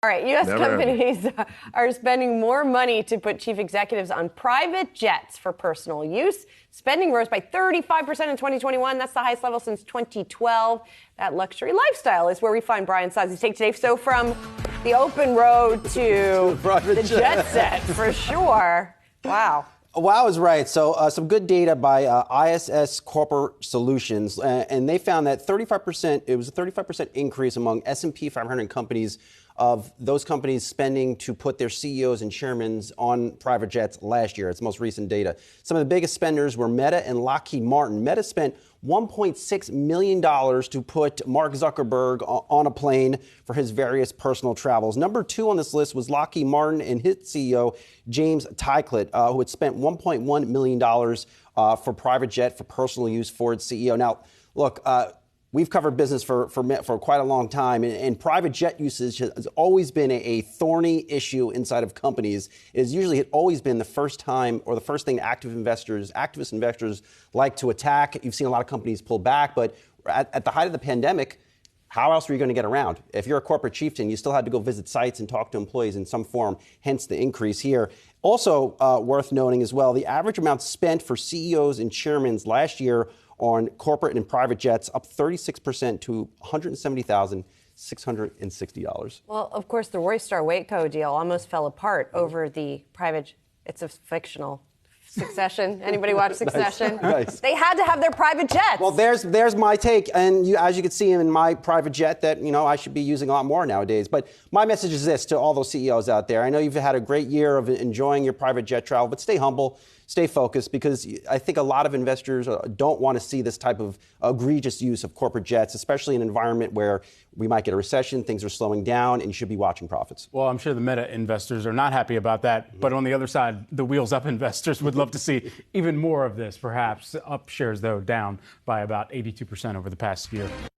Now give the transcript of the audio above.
All right, U.S. companies are spending more money to put chief executives on private jets for personal use. Spending rose by 35% in 2021. That's the highest level since 2012. That luxury lifestyle is where we find Brian Sozzi's take today. So from the open road to the jet set, for sure. Wow. Wow is right. So some good data by ISS Corporate Solutions, and they found that 35%, it was a 35% increase among S&P 500 companies of those companies spending to put their CEOs and chairmen on private jets last year. It's the most recent data. Some of the biggest spenders were Meta and Lockheed Martin. Meta spent $1.6 million to put Mark Zuckerberg on a plane for his various personal travels. Number 2 on this list was Lockheed Martin and his CEO, James Ticklett, who had spent $1.1 million for private jet for personal use for its CEO. Now, look, we've covered business for quite a long time, and private jet usage has always been a thorny issue inside of companies. It has usually always been the first time or the first thing activist investors like to attack. You've seen a lot of companies pull back, but at the height of the pandemic, how else were you going to get around? If you're a corporate chieftain, you still had to go visit sites and talk to employees in some form, hence the increase here. Also worth noting as well, the average amount spent for CEOs and chairmen last year on corporate and private jets up 36% to $170,660. Well, of course, the Roystar Waco deal almost fell apart over the private. It's a fictional Succession. Anybody watch Succession? Nice. They had to have their private jets. Well, there's my take, and as you can see in my private jet that I should be using a lot more nowadays. But my message is this to all those CEOs out there: I know you've had a great year of enjoying your private jet travel, but stay humble, stay focused, because I think a lot of investors don't want to see this type of egregious use of corporate jets, especially in an environment where we might get a recession, things are slowing down, and you should be watching profits. Well, I'm sure the Meta investors are not happy about that. But on the other side, the wheels up investors would love to see even more of this, perhaps. Up shares, though, down by about 82% over the past year.